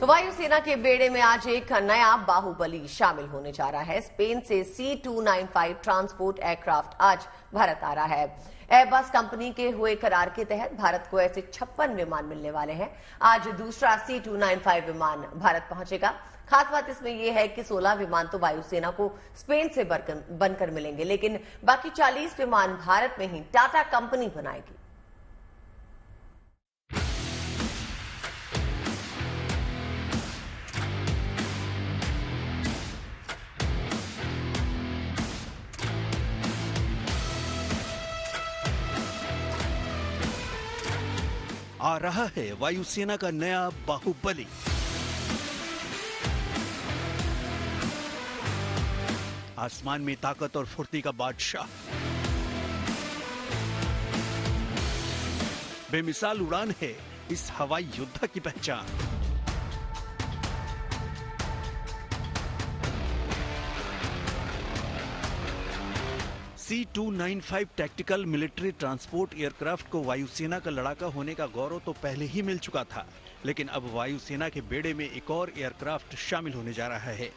तो वायुसेना के बेड़े में आज एक नया बाहुबली शामिल होने जा रहा है। स्पेन से C295 ट्रांसपोर्ट एयरक्राफ्ट आज भारत आ रहा है। एयरबस कंपनी के हुए करार के तहत भारत को ऐसे 56 विमान मिलने वाले हैं। आज दूसरा C295 विमान भारत पहुंचेगा। खास बात इसमें यह है कि 16 विमान तो वायुसेना को स्पेन से बनकर मिलेंगे, लेकिन बाकी 40 विमान भारत में ही टाटा कंपनी बनाएगी। आ रहा है वायुसेना का नया बाहुबली। आसमान में ताकत और फुर्ती का बादशाह, बेमिसाल उड़ान है इस हवाई योद्धा की पहचान। C295 tactical military transport aircraft को वायुसेना का लड़ाका होने का गौरव तो पहले ही मिल चुका था, लेकिन अब वायुसेना के बेड़े में एक और एयरक्राफ्ट शामिल होने जा रहा है।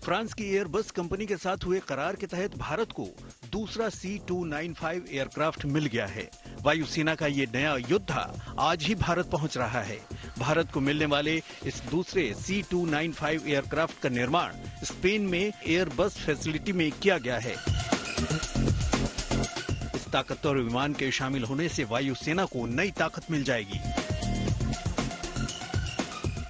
फ्रांस की एयरबस कंपनी के साथ हुए करार के तहत भारत को दूसरा C295 एयरक्राफ्ट मिल गया है। वायुसेना का ये नया योद्धा आज ही भारत पहुंच रहा है। भारत को मिलने वाले इस दूसरे C295 एयरक्राफ्ट का निर्माण स्पेन में एयरबस फैसिलिटी में किया गया है। इस ताकतवर विमान के शामिल होने से वायुसेना को नई ताकत मिल जाएगी।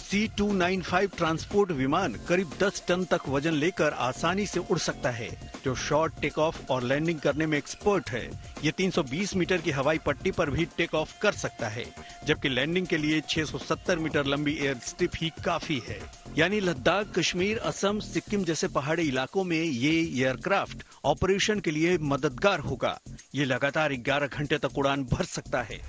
C295 ट्रांसपोर्ट विमान करीब 10 टन तक वजन लेकर आसानी से उड़ सकता है, जो शॉर्ट टेक ऑफ और लैंडिंग करने में एक्सपर्ट है। ये 320 मीटर की हवाई पट्टी पर भी टेक ऑफ कर सकता है, जबकि लैंडिंग के लिए 670 मीटर लंबी एयर स्ट्रिप ही काफी है। यानी लद्दाख, कश्मीर, असम, सिक्किम जैसे पहाड़ी इलाकों में ये एयरक्राफ्ट ऑपरेशन के लिए मददगार होगा। ये लगातार 11 घंटे तक उड़ान भर सकता है।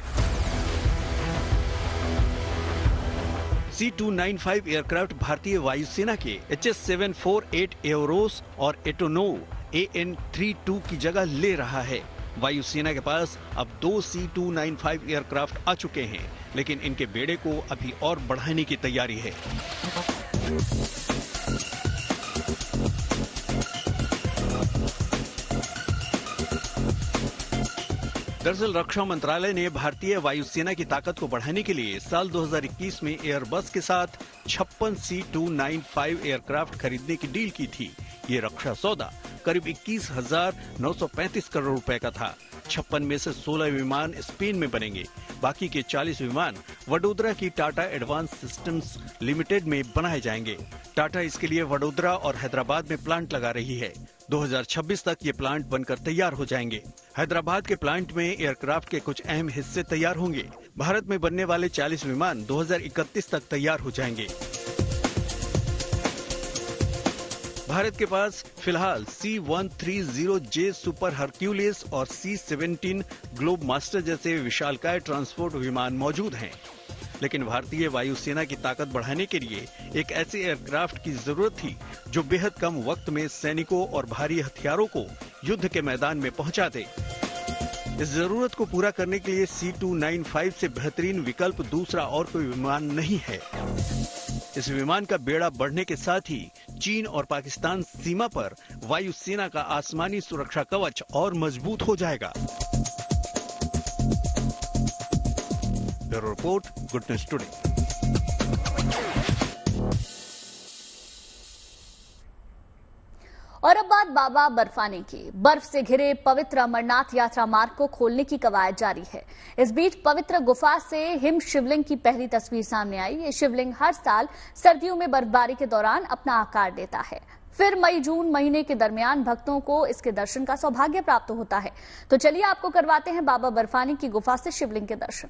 C295 एयरक्राफ्ट भारतीय वायुसेना के HS-748 एरोस और एटोनोव AN-32 की जगह ले रहा है। वायुसेना के पास अब 2 C295 एयरक्राफ्ट आ चुके हैं, लेकिन इनके बेड़े को अभी और बढ़ाने की तैयारी है। दरअसल रक्षा मंत्रालय ने भारतीय वायुसेना की ताकत को बढ़ाने के लिए साल 2021 में एयरबस के साथ 56 C295 एयरक्राफ्ट खरीदने की डील की थी। ये रक्षा सौदा करीब 21,935 करोड़ रुपए का था। 56 में से 16 विमान स्पेन में बनेंगे, बाकी के 40 विमान वडोदरा की टाटा एडवांस सिस्टम्स लिमिटेड में बनाए जाएंगे। टाटा इसके लिए वडोदरा और हैदराबाद में प्लांट लगा रही है। 2026 तक ये प्लांट बनकर तैयार हो जाएंगे। हैदराबाद के प्लांट में एयरक्राफ्ट के कुछ अहम हिस्से तैयार होंगे। भारत में बनने वाले 40 विमान 2031 तक तैयार हो जाएंगे। भारत के पास फिलहाल C130J सुपर हरक्यूलिस और C17 ग्लोब मास्टर जैसे विशालकाय ट्रांसपोर्ट विमान मौजूद हैं, लेकिन भारतीय वायुसेना की ताकत बढ़ाने के लिए एक ऐसे एयरक्राफ्ट की जरूरत थी जो बेहद कम वक्त में सैनिकों और भारी हथियारों को युद्ध के मैदान में पहुंचा दे। इस जरूरत को पूरा करने के लिए C295 से बेहतरीन विकल्प दूसरा और कोई विमान नहीं है। इस विमान का बेड़ा बढ़ने के साथ ही चीन और पाकिस्तान सीमा पर वायुसेना का आसमानी सुरक्षा कवच और मजबूत हो जाएगा। Bureau report, good news today. और अब बात बाबा बर्फानी की। बर्फ से घिरे पवित्र अमरनाथ यात्रा मार्ग को खोलने की कवायद जारी है। इस बीच पवित्र गुफा से हिम शिवलिंग की पहली तस्वीर सामने आई। ये शिवलिंग हर साल सर्दियों में बर्फबारी के दौरान अपना आकार देता है। फिर मई-जून महीने के दरमियान भक्तों को इसके दर्शन का सौभाग्य प्राप्त होता है। तो चलिए आपको करवाते हैं बाबा बर्फानी की गुफा से शिवलिंग के दर्शन।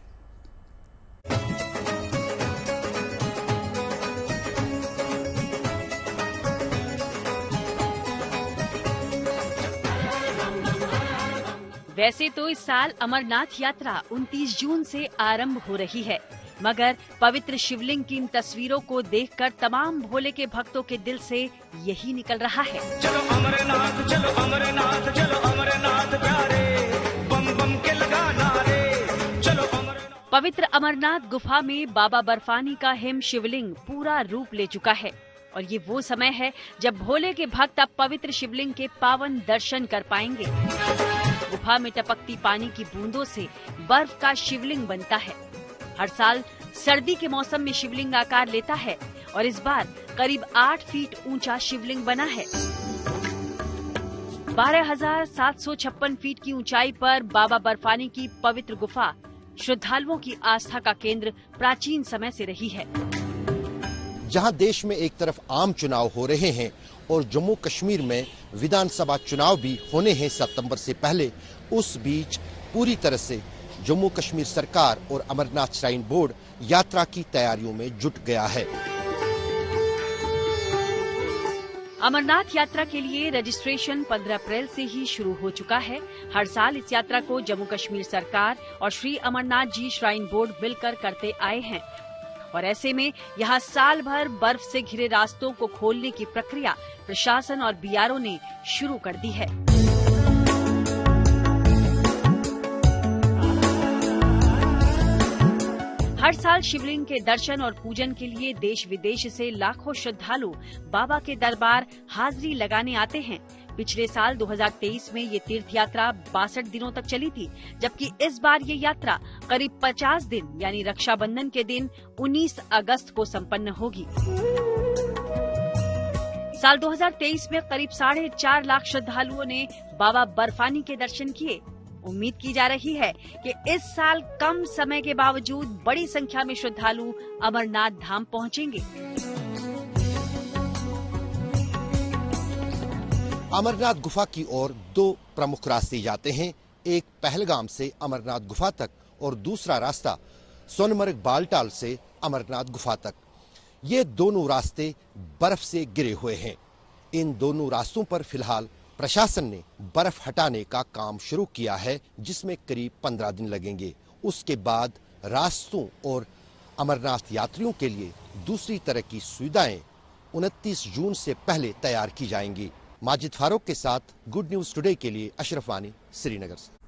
वैसे तो इस साल अमरनाथ यात्रा 29 जून से आरंभ हो रही है, मगर पवित्र शिवलिंग की इन तस्वीरों को देखकर तमाम भोले के भक्तों के दिल से यही निकल रहा है। चलो अमरनाथ, चलो अमरनाथ, चलो अमरनाथ प्यारे, बम बम के लगा नारे, चलो अमरनाथ। पवित्र अमरनाथ गुफा में बाबा बर्फानी का हिम शिवलिंग पूरा रूप ले चुका है और ये वो समय है जब भोले के भक्त अब पवित्र शिवलिंग के पावन दर्शन कर पाएंगे। गुफा में टपकती पानी की बूंदों से बर्फ का शिवलिंग बनता है। हर साल सर्दी के मौसम में शिवलिंग आकार लेता है और इस बार करीब 8 फीट ऊंचा शिवलिंग बना है। 12,756 फीट की ऊंचाई पर बाबा बर्फानी की पवित्र गुफा श्रद्धालुओं की आस्था का केंद्र प्राचीन समय से रही है। जहां देश में एक तरफ आम चुनाव हो रहे हैं और जम्मू कश्मीर में विधानसभा चुनाव भी होने हैं सितंबर से पहले, उस बीच पूरी तरह से जम्मू कश्मीर सरकार और अमरनाथ श्राइन बोर्ड यात्रा की तैयारियों में जुट गया है। अमरनाथ यात्रा के लिए रजिस्ट्रेशन 15 अप्रैल से ही शुरू हो चुका है। हर साल इस यात्रा को जम्मू कश्मीर सरकार और श्री अमरनाथ जी श्राइन बोर्ड मिलकर करते आए हैं और ऐसे में यहाँ साल भर बर्फ से घिरे रास्तों को खोलने की प्रक्रिया प्रशासन और बीआरओ ने शुरू कर दी है। हर साल शिवलिंग के दर्शन और पूजन के लिए देश विदेश से लाखों श्रद्धालु बाबा के दरबार हाजिरी लगाने आते हैं। पिछले साल 2023 में ये तीर्थ यात्रा 62 दिनों तक चली थी, जबकि इस बार ये यात्रा करीब 50 दिन यानी रक्षाबंधन के दिन 19 अगस्त को संपन्न होगी। साल 2023 में करीब 4.5 लाख श्रद्धालुओं ने बाबा बर्फानी के दर्शन किए। उम्मीद की जा रही है कि इस साल कम समय के बावजूद बड़ी संख्या में श्रद्धालु अमरनाथ धाम पहुंचेंगे। अमरनाथ गुफा की ओर 2 प्रमुख रास्ते जाते हैं, एक पहलगाम से अमरनाथ गुफा तक और दूसरा रास्ता सोनमर्ग बालटाल से अमरनाथ गुफा तक। ये दोनों रास्ते बर्फ से घिरे हुए हैं। इन दोनों रास्तों पर फिलहाल प्रशासन ने बर्फ हटाने का काम शुरू किया है, जिसमें करीब 15 दिन लगेंगे। उसके बाद रास्तों और अमरनाथ यात्रियों के लिए दूसरी तरह की सुविधाएं 29 जून से पहले तैयार की जाएंगी। माजिद फारूक के साथ गुड न्यूज टुडे के लिए अशरफ वानी, श्रीनगर से।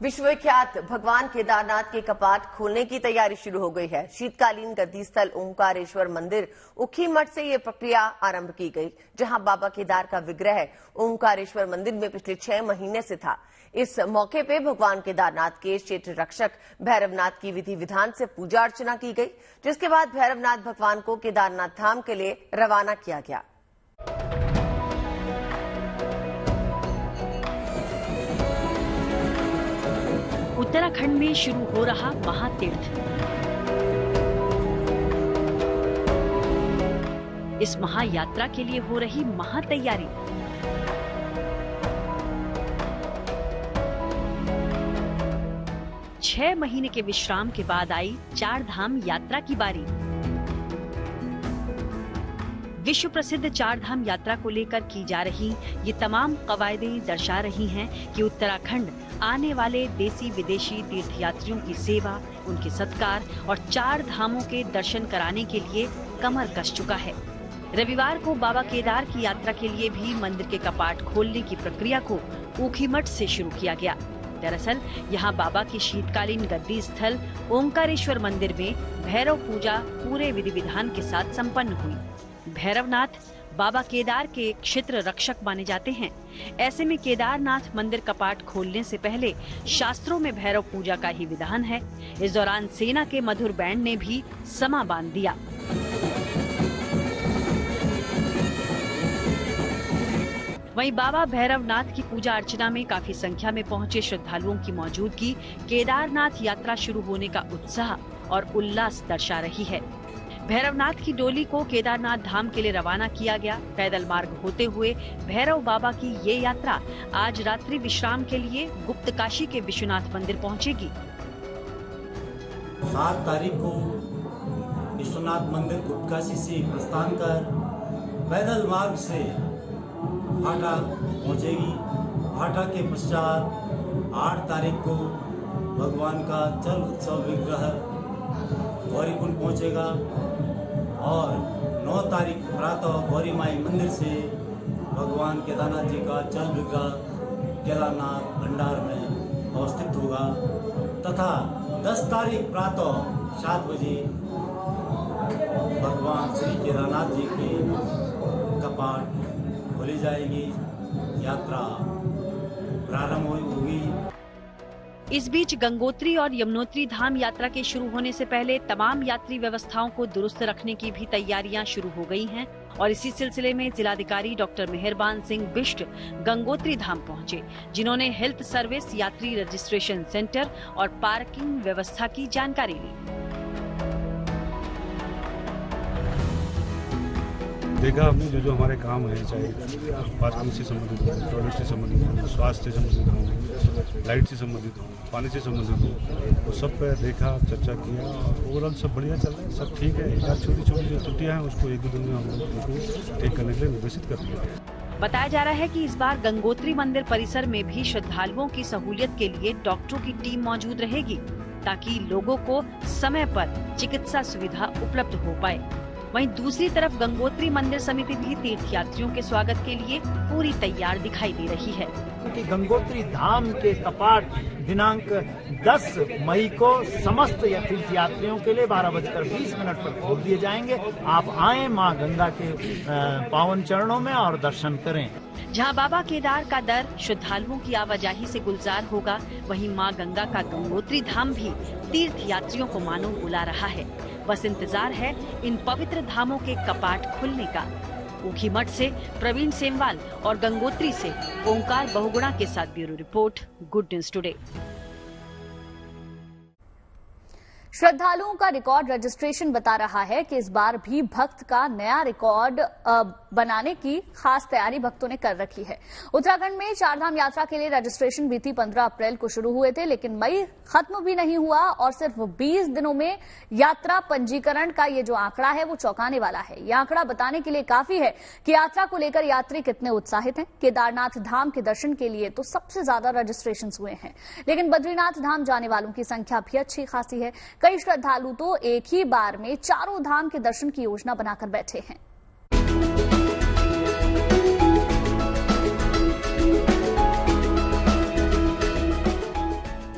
विश्वविख्यात भगवान केदारनाथ के कपाट खोलने की तैयारी शुरू हो गई है। शीतकालीन गद्दी स्थल ओंकारेश्वर मंदिर उखीमठ से ये प्रक्रिया आरंभ की गई, जहां बाबा केदार का विग्रह ओंकारेश्वर मंदिर में पिछले 6 महीने से था। इस मौके पे भगवान केदारनाथ के क्षेत्र रक्षक भैरवनाथ की विधि विधान से पूजा अर्चना की गई, जिसके बाद भैरवनाथ भगवान को केदारनाथ धाम के लिए रवाना किया गया। उत्तराखंड में शुरू हो रहा महातीर्थ। इस महायात्रा के लिए हो रही महातैयारी। छह महीने के विश्राम के बाद आई 4 धाम यात्रा की बारी। विश्व प्रसिद्ध 4 धाम यात्रा को लेकर की जा रही ये तमाम कवायदें दर्शा रही हैं कि उत्तराखंड आने वाले देसी विदेशी तीर्थयात्रियों की सेवा, उनके सत्कार और 4 धामों के दर्शन कराने के लिए कमर कस चुका है। रविवार को बाबा केदार की यात्रा के लिए भी मंदिर के कपाट खोलने की प्रक्रिया को ऊखीमठ से शुरू किया गया। दरअसल यहाँ बाबा की शीतकालीन गद्दी स्थल ओंकारेश्वर मंदिर में भैरव पूजा पूरे विधि विधान के साथ संपन्न हुई। भैरवनाथ बाबा केदार के क्षेत्र रक्षक माने जाते हैं। ऐसे में केदारनाथ मंदिर कपाट खोलने से पहले शास्त्रों में भैरव पूजा का ही विधान है। इस दौरान सेना के मधुर बैंड ने भी समा बांध दिया। वहीं बाबा भैरवनाथ की पूजा अर्चना में काफी संख्या में पहुंचे श्रद्धालुओं की मौजूदगी केदारनाथ यात्रा शुरू होने का उत्साह और उल्लास दर्शा रही है। भैरवनाथ की डोली को केदारनाथ धाम के लिए रवाना किया गया। पैदल मार्ग होते हुए भैरव बाबा की ये यात्रा आज रात्रि विश्राम के लिए गुप्तकाशी के विश्वनाथ मंदिर पहुंचेगी। 7 तारीख को विश्वनाथ मंदिर गुप्तकाशी से प्रस्थान कर पैदल मार्ग से भाटा पहुंचेगी। भाटा के पश्चात 8 तारीख को भगवान का जल उत्सव विग्रह गौरीकुंड पहुंचेगा और 9 तारीख प्रातः गौरी माई मंदिर से भगवान केदारनाथ जी का जल विग्रह केदारनाथ भंडार में अवस्थित होगा तथा 10 तारीख प्रातः 7 बजे भगवान श्री केदारनाथ जी के कपाट खोली जाएगी, यात्रा प्रारंभ होगी। इस बीच गंगोत्री और यमुनोत्री धाम यात्रा के शुरू होने से पहले तमाम यात्री व्यवस्थाओं को दुरुस्त रखने की भी तैयारियां शुरू हो गई हैं और इसी सिलसिले में जिलाधिकारी डॉक्टर मेहरबान सिंह बिष्ट गंगोत्री धाम पहुंचे, जिन्होंने हेल्थ सर्विस, यात्री रजिस्ट्रेशन सेंटर और पार्किंग व्यवस्था की जानकारी ली। देखा हमने जो हमारे काम है, चाहे पार्किंग से संबंधित हो, टॉयलेट से संबंधित हो, स्वास्थ्य से संबंधित हो, लाइट से संबंधित हो, पानी से संबंधित हो, तो सब पे देखा, चर्चा किया। ओवरऑल सब बढ़िया चल रहा है, सब ठीक है। यार छोटी छोटी जो त्रुटियाँ हैं उसको 1-2 दिन में हम लोग उनको ठीक करने के लिए निर्देशित कर दिया। बताया जा रहा है कि इस बार गंगोत्री मंदिर परिसर में भी श्रद्धालुओं की सहूलियत के लिए डॉक्टरों की टीम मौजूद रहेगी, ताकि लोगों को समय पर चिकित्सा सुविधा उपलब्ध हो पाए। वहीं दूसरी तरफ गंगोत्री मंदिर समिति भी तीर्थयात्रियों के स्वागत के लिए पूरी तैयार दिखाई दे रही है। कि गंगोत्री धाम के कपाट दिनांक 10 मई को समस्त तीर्थयात्रियों के लिए 12:20 पर खोल दिए जाएंगे। आप आएं मां गंगा के पावन चरणों में और दर्शन करें। जहां बाबा केदार का दर श्रद्धालुओं की आवाजाही से गुलजार होगा, वहीं मां गंगा का गंगोत्री धाम भी तीर्थ यात्रियों को मानो बुला रहा है। बस इंतजार है इन पवित्र धामों के कपाट खुलने का। ऊखीमठ से प्रवीण सेमवाल और गंगोत्री से ओंकार बहुगुणा के साथ bureau report, good news today. श्रद्धालुओं का रिकॉर्ड रजिस्ट्रेशन बता रहा है कि इस बार भी भक्त का नया रिकॉर्ड बनाने की खास तैयारी भक्तों ने कर रखी है। उत्तराखंड में चारधाम यात्रा के लिए रजिस्ट्रेशन बीती 15 अप्रैल को शुरू हुए थे, लेकिन मई खत्म भी नहीं हुआ और सिर्फ 20 दिनों में यात्रा पंजीकरण का ये जो आंकड़ा है वो चौंकाने वाला है। यह आंकड़ा बताने के लिए काफी है कि यात्रा को लेकर यात्री कितने उत्साहित हैं। केदारनाथ धाम के दर्शन के लिए तो सबसे ज्यादा रजिस्ट्रेशन हुए हैं, लेकिन बद्रीनाथ धाम जाने वालों की संख्या भी अच्छी खासी है। कई श्रद्धालु तो एक ही बार में चारों धाम के दर्शन की योजना बनाकर बैठे हैं।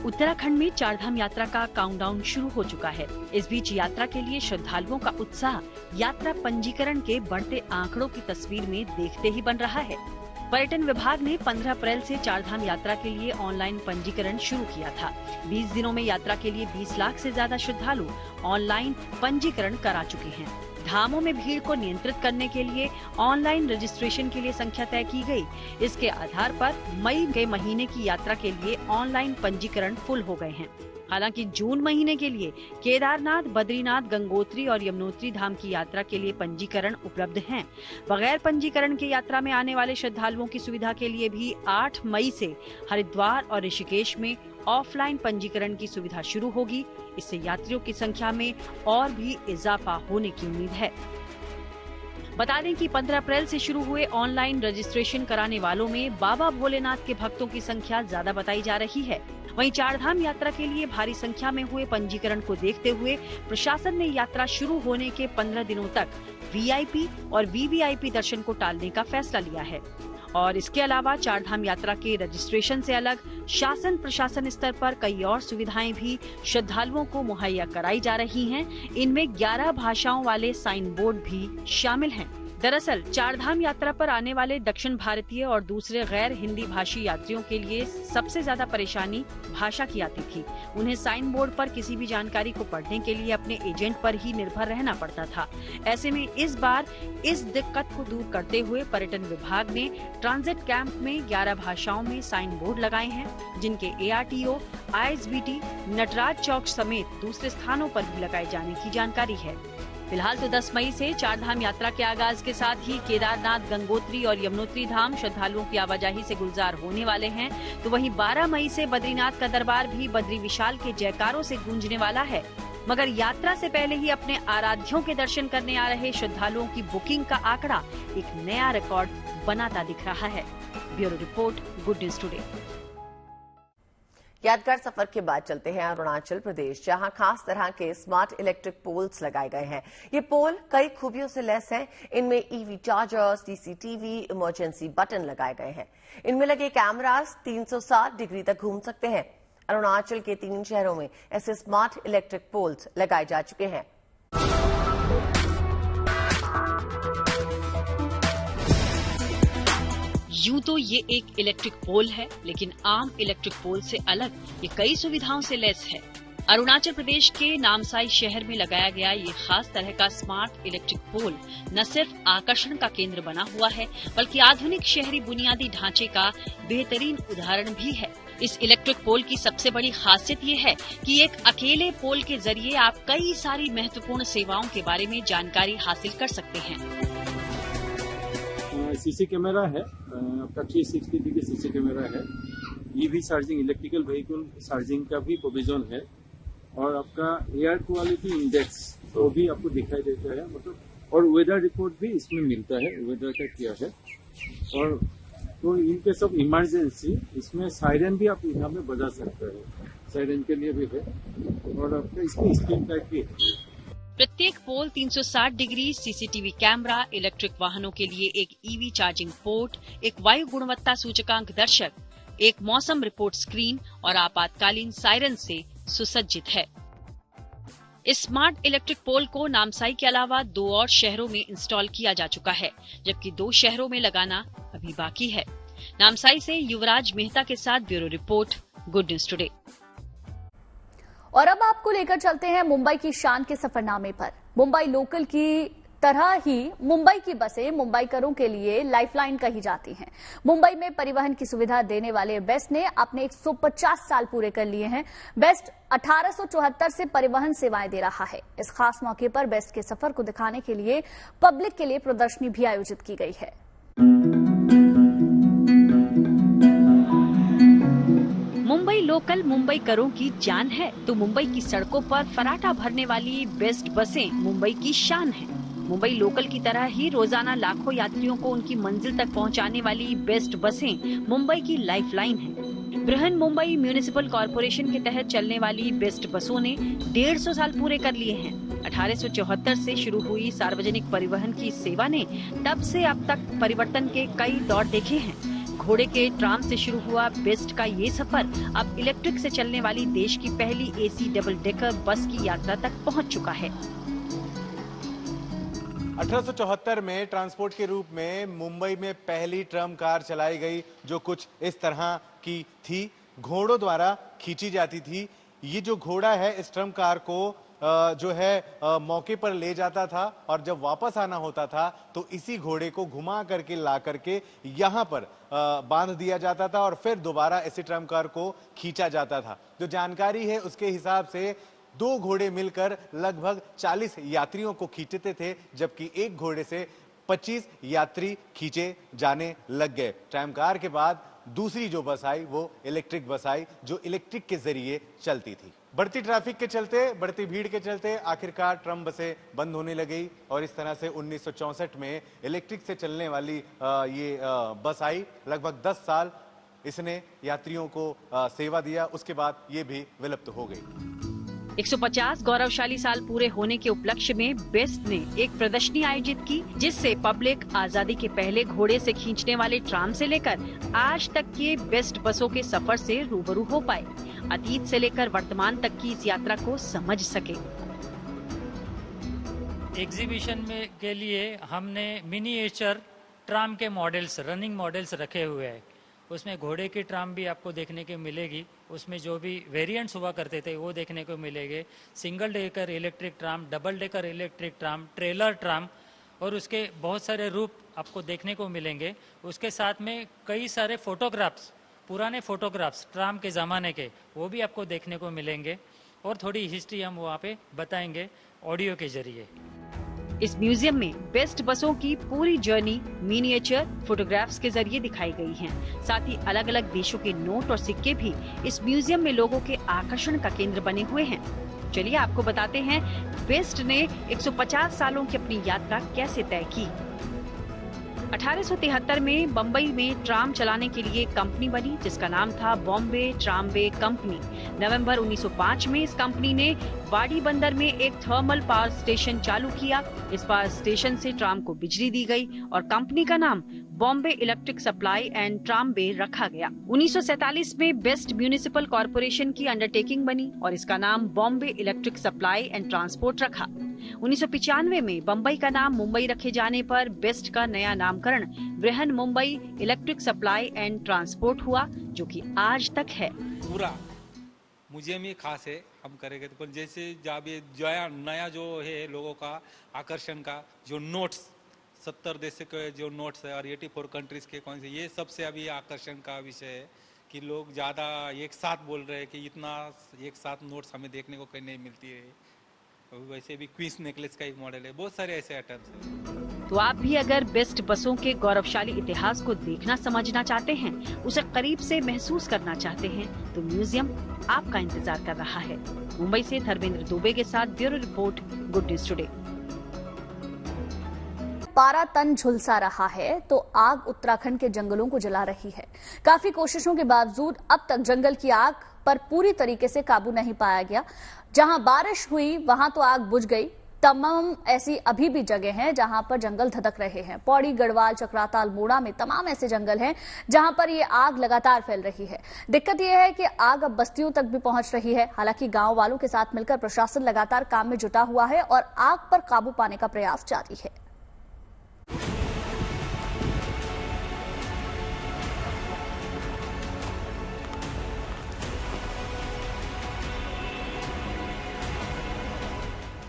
उत्तराखंड में चारधाम यात्रा का काउंटडाउन शुरू हो चुका है। इस बीच यात्रा के लिए श्रद्धालुओं का उत्साह यात्रा पंजीकरण के बढ़ते आंकड़ों की तस्वीर में देखते ही बन रहा है। पर्यटन विभाग ने 15 अप्रैल से चारधाम यात्रा के लिए ऑनलाइन पंजीकरण शुरू किया था। 20 दिनों में यात्रा के लिए 20 लाख से ज्यादा श्रद्धालु ऑनलाइन पंजीकरण करा चुके हैं। धामों में भीड़ को नियंत्रित करने के लिए ऑनलाइन रजिस्ट्रेशन के लिए संख्या तय की गई। इसके आधार पर मई के महीने की यात्रा के लिए ऑनलाइन पंजीकरण फुल हो गए हैं। हालांकि जून महीने के लिए केदारनाथ, बद्रीनाथ, गंगोत्री और यमुनोत्री धाम की यात्रा के लिए पंजीकरण उपलब्ध हैं। बगैर पंजीकरण के यात्रा में आने वाले श्रद्धालुओं की सुविधा के लिए भी 8 मई से हरिद्वार और ऋषिकेश में ऑफलाइन पंजीकरण की सुविधा शुरू होगी। इससे यात्रियों की संख्या में और भी इजाफा होने की उम्मीद है। बता दें कि 15 अप्रैल से शुरू हुए ऑनलाइन रजिस्ट्रेशन कराने वालों में बाबा भोलेनाथ के भक्तों की संख्या ज्यादा बताई जा रही है। वहीं चारधाम यात्रा के लिए भारी संख्या में हुए पंजीकरण को देखते हुए प्रशासन ने यात्रा शुरू होने के 15 दिनों तक वीआईपी और वीवीआईपी दर्शन को टालने का फैसला लिया है। और इसके अलावा चारधाम यात्रा के रजिस्ट्रेशन से अलग शासन प्रशासन स्तर पर कई और सुविधाएं भी श्रद्धालुओं को मुहैया कराई जा रही हैं। इनमें 11 भाषाओं वाले साइन बोर्ड भी शामिल हैं। दरअसल चारधाम यात्रा पर आने वाले दक्षिण भारतीय और दूसरे गैर हिंदी भाषी यात्रियों के लिए सबसे ज्यादा परेशानी भाषा की आती थी। उन्हें साइन बोर्ड पर किसी भी जानकारी को पढ़ने के लिए अपने एजेंट पर ही निर्भर रहना पड़ता था। ऐसे में इस बार इस दिक्कत को दूर करते हुए पर्यटन विभाग ने ट्रांजिट कैंप में 11 भाषाओं में साइन बोर्ड लगाए हैं, जिनके ARTO, ISBT, नटराज चौक समेत दूसरे स्थानों पर भी लगाए जाने की जानकारी है। फिलहाल तो 10 मई से चारधाम यात्रा के आगाज के साथ ही केदारनाथ, गंगोत्री और यमुनोत्री धाम श्रद्धालुओं की आवाजाही से गुलजार होने वाले हैं। तो वहीं 12 मई से बद्रीनाथ का दरबार भी बद्री विशाल के जयकारों से गूंजने वाला है। मगर यात्रा से पहले ही अपने आराध्यों के दर्शन करने आ रहे श्रद्धालुओं की बुकिंग का आंकड़ा एक नया रिकॉर्ड बनाता दिख रहा है। Bureau report, good news today. यादगार सफर के बाद चलते हैं अरुणाचल प्रदेश, जहां खास तरह के स्मार्ट इलेक्ट्रिक पोल्स लगाए गए हैं। ये पोल कई खूबियों से लैस हैं। इनमें EV chargers, CCTV, emergency button लगाए गए हैं। इनमें लगे कैमरास 360 डिग्री तक घूम सकते हैं। अरुणाचल के 3 शहरों में ऐसे स्मार्ट इलेक्ट्रिक पोल्स लगाए जा चुके हैं। यूं तो ये एक इलेक्ट्रिक पोल है, लेकिन आम इलेक्ट्रिक पोल से अलग ये कई सुविधाओं से लैस है। अरुणाचल प्रदेश के नामसाई शहर में लगाया गया ये खास तरह का स्मार्ट इलेक्ट्रिक पोल न सिर्फ आकर्षण का केंद्र बना हुआ है, बल्कि आधुनिक शहरी बुनियादी ढांचे का बेहतरीन उदाहरण भी है। इस इलेक्ट्रिक पोल की सबसे बड़ी खासियत ये है कि एक अकेले पोल के जरिए आप कई सारी महत्वपूर्ण सेवाओं के बारे में जानकारी हासिल कर सकते हैं। सीसी कैमरा है, आपका 360 डिग्री सीसी कैमरा है। EV charging, electrical vehicle charging का भी प्रोविजन है, और आपका एयर क्वालिटी इंडेक्स वो भी आपको दिखाई देता है, मतलब, और वेदर रिपोर्ट भी इसमें मिलता है, वेदर का क्या है। और तो इन केस ऑफ इमरजेंसी इसमें सायरन भी आप यहाँ में बजा सकते हैं, सायरन के लिए भी है। और आपका इसमें स्क्रीन टाइप भी है। प्रत्येक पोल 360 डिग्री सीसीटीवी कैमरा, इलेक्ट्रिक वाहनों के लिए एक ईवी चार्जिंग पोर्ट, एक वायु गुणवत्ता सूचकांक दर्शक, एक मौसम रिपोर्ट स्क्रीन और आपातकालीन सायरन से सुसज्जित है। इस स्मार्ट इलेक्ट्रिक पोल को नामसाई के अलावा 2 और शहरों में इंस्टॉल किया जा चुका है, जबकि 2 शहरों में लगाना अभी बाकी है। नामसाई से युवराज मेहता के साथ bureau report, good news today. और अब आपको लेकर चलते हैं मुंबई की शान के सफरनामे पर। मुंबई लोकल की तरह ही मुंबई की बसें मुंबईकरों के लिए लाइफलाइन कही जाती हैं। मुंबई में परिवहन की सुविधा देने वाले बेस्ट ने अपने 150 साल पूरे कर लिए हैं। बेस्ट 1874 से परिवहन सेवाएं दे रहा है। इस खास मौके पर बेस्ट के सफर को दिखाने के लिए पब्लिक के लिए प्रदर्शनी भी आयोजित की गई है। मुंबई लोकल मुंबईकरों की जान है, तो मुंबई की सड़कों पर फराटा भरने वाली बेस्ट बसें मुंबई की शान है। मुंबई लोकल की तरह ही रोजाना लाखों यात्रियों को उनकी मंजिल तक पहुंचाने वाली बेस्ट बसें मुंबई की लाइफलाइन है। बृहन मुंबई म्यूनिसिपल कॉरपोरेशन के तहत चलने वाली बेस्ट बसों ने 150 साल पूरे कर लिए हैं। 1874 से शुरू हुई सार्वजनिक परिवहन की सेवा ने तब से अब तक परिवर्तन के कई दौर देखे हैं। घोड़े के ट्राम से शुरू हुआ बेस्ट का ये सफर अब इलेक्ट्रिक से चलने वाली देश की पहली एसी डबल डेकर बस की यात्रा तक पहुंच चुका है। 1874 में ट्रांसपोर्ट के रूप में मुंबई में पहली ट्रम कार चलाई गई, जो कुछ इस तरह की थी, घोड़ों द्वारा खींची जाती थी। ये जो घोड़ा है इस ट्रम कार को जो है मौके पर ले जाता था, और जब वापस आना होता था तो इसी घोड़े को घुमा करके ला करके यहाँ पर बांध दिया जाता था, और फिर दोबारा इसी ट्रम कार को खींचा जाता था। जो जानकारी है उसके हिसाब से 2 घोड़े मिलकर लगभग 40 यात्रियों को खींचते थे, जबकि एक घोड़े से 25 यात्री खींचे जाने लग गए। ट्रम कार के बाद दूसरी जो बस आई वो इलेक्ट्रिक बस आई, जो इलेक्ट्रिक के जरिए चलती थी। बढ़ती ट्रैफिक के चलते, बढ़ती भीड़ के चलते आखिरकार ट्रम बसें बंद होने लगी, और इस तरह से 1964 में इलेक्ट्रिक से चलने वाली ये बस आई। लगभग 10 साल इसने यात्रियों को सेवा दिया, उसके बाद ये भी विलुप्त हो गई। 150 गौरवशाली साल पूरे होने के उपलक्ष्य में बेस्ट ने एक प्रदर्शनी आयोजित की, जिससे पब्लिक आजादी के पहले घोड़े से खींचने वाले ट्राम से लेकर आज तक के बेस्ट बसों के सफर से रूबरू हो पाए, अतीत से लेकर वर्तमान तक की इस यात्रा को समझ सके। एग्जीबिशन में के लिए हमने मिनिएचर ट्राम के मॉडल्स, रनिंग मॉडल्स रखे हुए हैं। उसमें घोड़े की ट्राम भी आपको देखने को मिलेगी, उसमें जो भी वेरिएंट्स हुआ करते थे वो देखने को मिलेंगे। Single decker electric tram, double decker electric tram, trailer tram, और उसके बहुत सारे रूप आपको देखने को मिलेंगे। उसके साथ में कई सारे फोटोग्राफ्स, पुराने फोटोग्राफ्स ट्राम के ज़माने के, वो भी आपको देखने को मिलेंगे, और थोड़ी हिस्ट्री हम वहाँ पे बताएंगे ऑडियो के जरिए। इस म्यूजियम में बेस्ट बसों की पूरी जर्नी मिनिएचर फोटोग्राफ्स के जरिए दिखाई गई हैं। साथ ही अलग अलग देशों के नोट और सिक्के भी इस म्यूजियम में लोगों के आकर्षण का केंद्र बने हुए हैं। चलिए आपको बताते हैं बेस्ट ने 150 सालों की अपनी यात्रा कैसे तय की। 1873 में बम्बई में ट्राम चलाने के लिए कंपनी बनी, जिसका नाम था बॉम्बे ट्रामवे कंपनी। नवंबर 1905 में इस कंपनी ने वाडी बंदर में एक थर्मल पावर स्टेशन चालू किया। इस पावर स्टेशन से ट्राम को बिजली दी गई और कंपनी का नाम Bombay electric supply and tramway रखा गया। 1947 में बेस्ट म्यूनिसिपल कॉरपोरेशन की अंडरटेकिंग बनी और इसका नाम Bombay electric supply and transport रखा। 1995 में बम्बई का नाम मुंबई रखे जाने पर बेस्ट का नया नामकरण Brihan Mumbai electric supply and transport हुआ, जो कि आज तक है। पूरा म्यूजियम ही खास है, हम करेंगे तो जैसे जब ये नया जो है लोगों का आकर्षण का जो नोट्स 70 देश के जो नोट्स है और 84 कंट्रीज के कौन से, ये सबसे अभी आकर्षण का विषय है कि लोग ज़्यादा एक साथ बोल रहे हैं कि इतना एक साथ नोट्स हमें देखने को कहीं नहीं मिलती है। वैसे भी क्वींस नेकलेस का एक मॉडल है, बहुत सारे ऐसे आइटम्स हैं। तो आप भी अगर बेस्ट बसों के गौरवशाली इतिहास को देखना समझना चाहते हैं, उसे करीब से महसूस करना चाहते हैं, तो म्यूजियम आपका इंतजार कर रहा है। मुंबई से धर्मेंद्र दुबे के साथ bureau report, good news today. पारा तन झुलसा रहा है तो आग उत्तराखंड के जंगलों को जला रही है। काफी कोशिशों के बावजूद अब तक जंगल की आग पर पूरी तरीके से काबू नहीं पाया गया। जहां बारिश हुई वहां तो आग बुझ गई। तमाम ऐसी अभी भी जगह हैं जहां पर जंगल धधक रहे हैं। पौड़ी, गढ़वाल, चक्राता, अल्मोड़ा में तमाम ऐसे जंगल हैं जहां पर ये आग लगातार फैल रही है। दिक्कत यह है कि आग अब बस्तियों तक भी पहुंच रही है। हालांकि गांव वालों के साथ मिलकर प्रशासन लगातार काम में जुटा हुआ है और आग पर काबू पाने का प्रयास जारी है।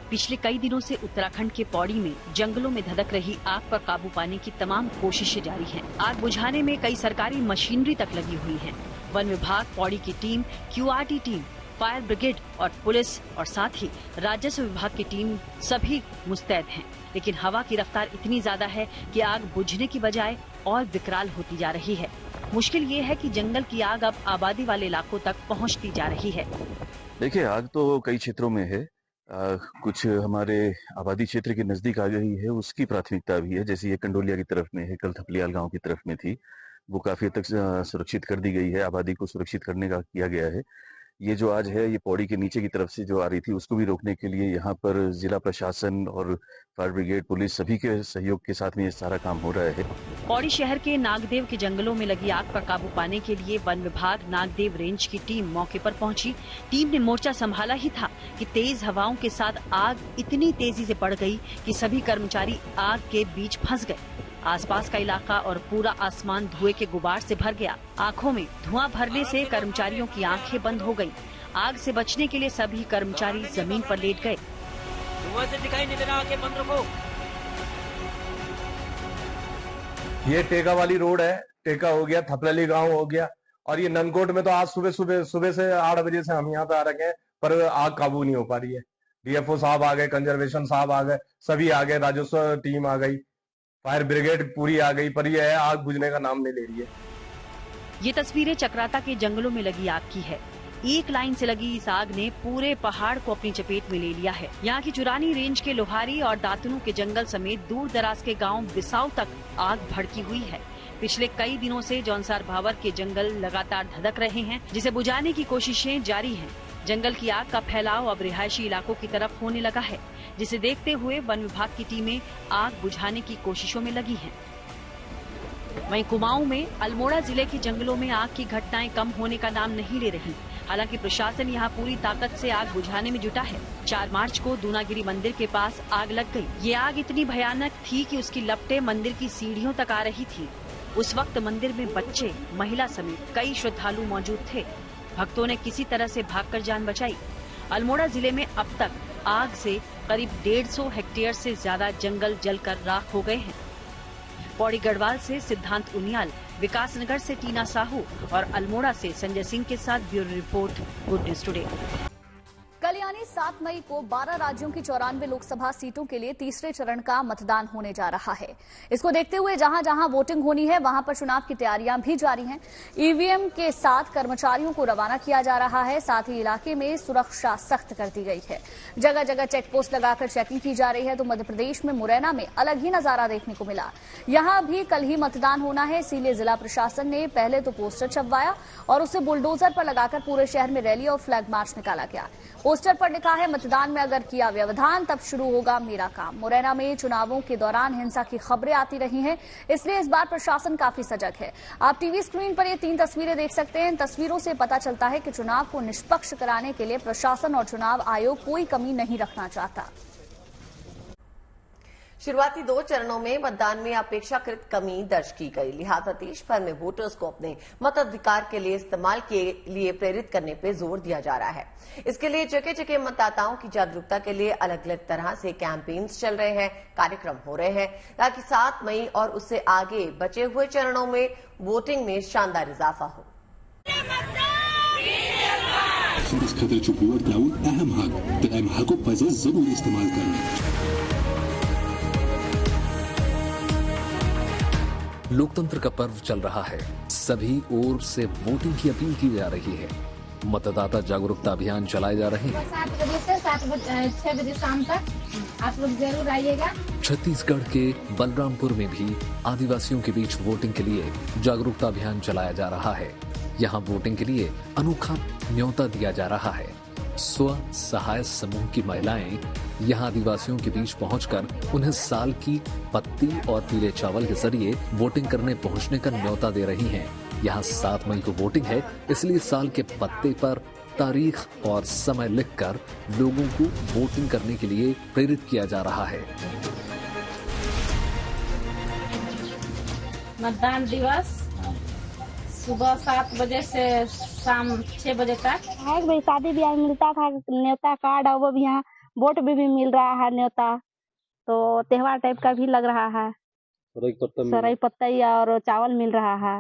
पिछले कई दिनों से उत्तराखंड के पौड़ी में जंगलों में धधक रही आग पर काबू पाने की तमाम कोशिशें जारी हैं। आग बुझाने में कई सरकारी मशीनरी तक लगी हुई है। वन विभाग, पौड़ी की team, QRT team, fire brigade और पुलिस और साथ ही राजस्व विभाग की टीम सभी मुस्तैद हैं। लेकिन हवा की रफ्तार इतनी ज्यादा है कि आग बुझने की बजाय और विकराल होती जा रही है। मुश्किल ये है कि जंगल की आग अब आबादी वाले इलाकों तक पहुँचती जा रही है। देखिए, आग तो कई क्षेत्रों में है। कुछ हमारे आबादी क्षेत्र के नजदीक आ गई है, उसकी प्राथमिकता भी है। जैसे ये कंडोलिया की तरफ में है, कल थपलियाल गांव की तरफ में थी, वो काफी हद तक सुरक्षित कर दी गई है। आबादी को सुरक्षित करने का किया गया है। ये जो आज है, ये पौड़ी के नीचे की तरफ से जो आ रही थी, उसको भी रोकने के लिए यहाँ पर जिला प्रशासन और फायर ब्रिगेड, पुलिस सभी के सहयोग के साथ में ये सारा काम हो रहा है। पौड़ी शहर के नागदेव के जंगलों में लगी आग पर काबू पाने के लिए वन विभाग नागदेव रेंज की टीम मौके पर पहुंची। टीम ने मोर्चा संभाला ही था कि तेज हवाओं के साथ आग इतनी तेजी से बढ़ गई कि सभी कर्मचारी आग के बीच फंस गए। आसपास का इलाका और पूरा आसमान धुएं के गुबार से भर गया। आंखों में धुआं भरने से कर्मचारियों की आंखें बंद हो गईं। आग से बचने के लिए सभी कर्मचारी जमीन पर लेट गए। धुआं से दिखाई नहीं दे रहा, आंखें बंद रखो। ये टेका वाली रोड है, टेका हो गया, थपलली गांव हो गया, और ये ननकोट में तो आज सुबह से 8 बजे से हम यहाँ पे आ रखे हैं, पर आग काबू नहीं हो पा रही है। DFO साहब आ गए, कंजर्वेशन साहब आ गए, सभी आ गए, राजस्व टीम आ गई, फायर ब्रिगेड पूरी आ गई, पर यह आग बुझने का नाम नहीं ले रही है। ये तस्वीरें चक्राता के जंगलों में लगी आग की है। एक लाइन से लगी इस आग ने पूरे पहाड़ को अपनी चपेट में ले लिया है। यहाँ की चुरानी रेंज के लोहारी और दातुनु के जंगल समेत दूर दराज के गांव बिसाऊ तक आग भड़की हुई है। पिछले कई दिनों से जौनसार भावर के जंगल लगातार धधक रहे हैं, जिसे बुझाने की कोशिशें जारी हैं। जंगल की आग का फैलाव अब रिहायशी इलाकों की तरफ होने लगा है, जिसे देखते हुए वन विभाग की टीमें आग बुझाने की कोशिशों में लगी हैं। वहीं कुमाऊं में अल्मोड़ा जिले के जंगलों में आग की घटनाएं कम होने का नाम नहीं ले रही। हालांकि प्रशासन यहां पूरी ताकत से आग बुझाने में जुटा है। 4 मार्च को दूनागिरी मंदिर के पास आग लग गई। ये आग इतनी भयानक थी कि उसकी लपटें मंदिर की सीढ़ियों तक आ रही थी। उस वक्त मंदिर में बच्चे, महिला समेत कई श्रद्धालु मौजूद थे। भक्तों ने किसी तरह से भागकर जान बचाई। अल्मोड़ा जिले में अब तक आग से करीब 150 हेक्टेयर से ज्यादा जंगल जलकर राख हो गए हैं। पौड़ी गढ़वाल से सिद्धांत उनियाल, विकासनगर से टीना साहू और अल्मोड़ा से संजय सिंह के साथ bureau report, good news today. कल यानी 7 मई को 12 राज्यों की 94 लोकसभा सीटों के लिए तीसरे चरण का मतदान होने जा रहा है। इसको देखते हुए जहां जहां वोटिंग होनी है वहां पर चुनाव की तैयारियां भी जारी हैं। ईवीएम के साथ कर्मचारियों को रवाना किया जा रहा है। साथ ही इलाके में सुरक्षा सख्त कर दी गई है। जगह जगह चेक पोस्ट लगाकर चेकिंग की जा रही है। तो मध्य प्रदेश में मुरैना में अलग ही नजारा देखने को मिला। यहां भी कल ही मतदान होना है, इसीलिए जिला प्रशासन ने पहले तो पोस्टर छपवाया और उसे बुलडोजर पर लगाकर पूरे शहर में रैली और फ्लैग मार्च निकाला गया। पोस्टर पर लिखा है, मतदान में अगर किया व्यवधान तब शुरू होगा मेरा काम। मुरैना में चुनावों के दौरान हिंसा की खबरें आती रही हैं, इसलिए इस बार प्रशासन काफी सजग है। आप टीवी स्क्रीन पर ये 3 तस्वीरें देख सकते हैं। इन तस्वीरों से पता चलता है कि चुनाव को निष्पक्ष कराने के लिए प्रशासन और चुनाव आयोग कोई कमी नहीं रखना चाहता। शुरुआती 2 चरणों में मतदान में अपेक्षाकृत कमी दर्ज की गई, लिहाजा देश भर में वोटर्स को अपने मताधिकार के लिए इस्तेमाल के लिए प्रेरित करने पर जोर दिया जा रहा है। इसके लिए जगह जगह मतदाताओं की जागरूकता के लिए अलग अलग तरह से कैंपेन्स चल रहे हैं, कार्यक्रम हो रहे हैं, ताकि 7 मई और उससे आगे बचे हुए चरणों में वोटिंग में शानदार इजाफा हो। लोकतंत्र का पर्व चल रहा है, सभी ओर से वोटिंग की अपील की जा रही है। मतदाता जागरूकता अभियान चलाए जा रहे हैं। 7 बजे से 6 बजे शाम तक आप लोग जरूर आइएगा। छत्तीसगढ़ के बलरामपुर में भी आदिवासियों के बीच वोटिंग के लिए जागरूकता अभियान चलाया जा रहा है। यहाँ वोटिंग के लिए अनोखा न्योता दिया जा रहा है। स्व सहाय समूह की महिलाएं यहाँ आदिवासियों के बीच पहुंचकर उन्हें साल की पत्ती और पीले चावल के जरिए वोटिंग करने पहुंचने का न्योता दे रही हैं। यहाँ 7 मई को वोटिंग है, इसलिए साल के पत्ते पर तारीख और समय लिखकर लोगों को वोटिंग करने के लिए प्रेरित किया जा रहा है। मतदान दिवस सुबह 7 बजे से शाम 6 बजे तक। भाई शादी ब्याह मिलता था न्योता कार्ड, और वो भी यहाँ वोट भी मिल रहा है न्योता, तो त्योहार टाइप का भी लग रहा है। सराई पत्ता और चावल मिल रहा है,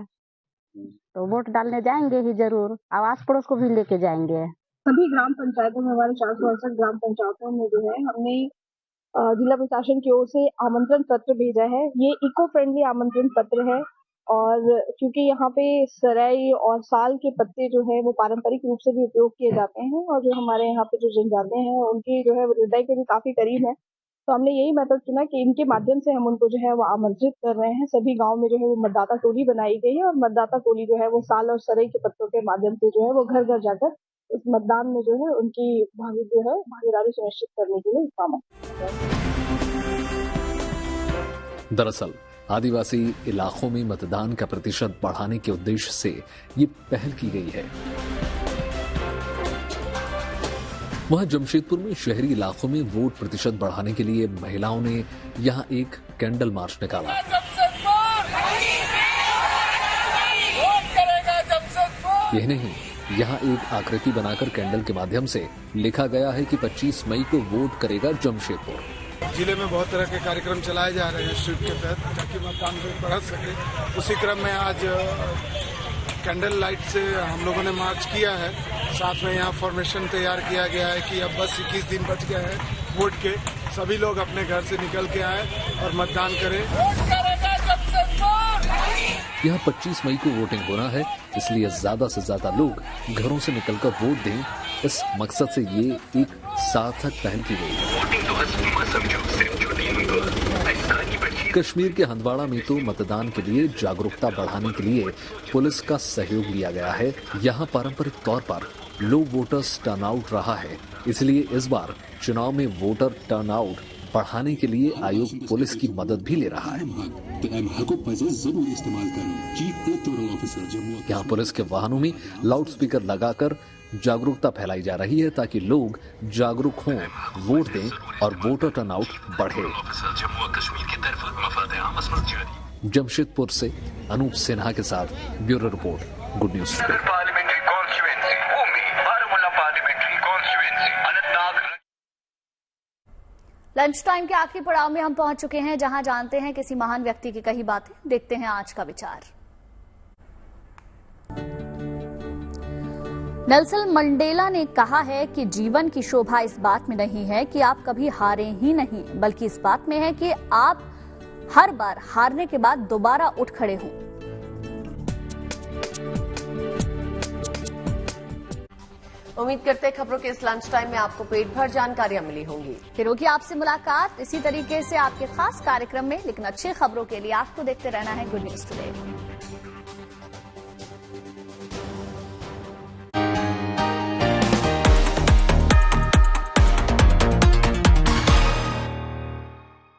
तो वोट डालने जाएंगे ही जरूर। आवास पड़ोस को भी लेके जाएंगे। सभी ग्राम पंचायतों में, हमारे 468 ग्राम पंचायतों में जो है हमने जिला प्रशासन की ओर से आमंत्रण पत्र भेजा है। ये इको फ्रेंडली आमंत्रण पत्र है, और क्योंकि यहाँ पे सराई और साल के पत्ते जो है वो पारंपरिक रूप से भी उपयोग किए जाते हैं, और जो हमारे यहाँ पे जो जनजाति हैं उनकी जो है हृदय के भी काफी करीब है, तो हमने यही मेथड चुना कि इनके माध्यम से हम उनको जो है वो आमंत्रित कर रहे हैं। सभी गांव में जो है वो मतदाता टोली बनाई गई है, और मतदाता टोली जो है वो साल और सराई के पत्तों के माध्यम से जो है वो घर घर जाकर इस मतदान में जो है उनकी भागीदारी सुनिश्चित करने के लिए काम है। दरअसल आदिवासी इलाकों में मतदान का प्रतिशत बढ़ाने के उद्देश्य से ये पहल की गई है। वहां जमशेदपुर में शहरी इलाकों में वोट प्रतिशत बढ़ाने के लिए महिलाओं ने यहां एक कैंडल मार्च निकाला। यह नहीं, यहां एक आकृति बनाकर कैंडल के माध्यम से लिखा गया है कि 25 मई को वोट करेगा जमशेदपुर। जिले में बहुत तरह के कार्यक्रम चलाए जा रहे हैं स्वीप के तहत, ताकि मतदान बढ़ सके। उसी क्रम में आज कैंडल लाइट से हम लोगों ने मार्च किया है। साथ में यहाँ फॉर्मेशन तैयार किया गया है कि अब बस 21 दिन बच गए हैं वोट के, सभी लोग अपने घर से निकल के आए और मतदान करें। यहाँ 25 मई को वोटिंग होना है, इसलिए ज्यादा से ज्यादा लोग घरों से निकलकर वोट दें। इस मकसद से ये एक सार्थक पहल की गई है। कश्मीर के हंदवाड़ा में तो मतदान के लिए जागरूकता बढ़ाने के लिए पुलिस का सहयोग लिया गया है। यहाँ पारंपरिक तौर पर लो वोटर्स टर्नआउट रहा है, इसलिए इस बार चुनाव में वोटर टर्नआउट बढ़ाने के लिए आयोग पुलिस की मदद भी ले रहा है। यहाँ पुलिस के वाहनों में लाउडस्पीकर लगाकर जागरूकता फैलाई जा रही है, ताकि लोग जागरूक हों, वोट दें और वोटर टर्नआउट बढ़े। जमशेदपुर से अनूप सिन्हा के साथ bureau report, good news. Lunch time के आखिरी पड़ाव में हम पहुंच चुके हैं, जहां जानते हैं किसी महान व्यक्ति की कही बातें। देखते हैं आज का विचार। नेल्सन मंडेला ने कहा है कि जीवन की शोभा इस बात में नहीं है कि आप कभी हारे ही नहीं, बल्कि इस बात में है कि आप हर बार हारने के बाद दोबारा उठ खड़े हों। उम्मीद करते हैं खबरों के इस लंच टाइम में आपको पेट भर जानकारियां मिली होंगी। फिर होगी आपसे मुलाकात इसी तरीके से आपके खास कार्यक्रम में, लेकिन अच्छी खबरों के लिए आपको देखते रहना है गुड न्यूज टुडे।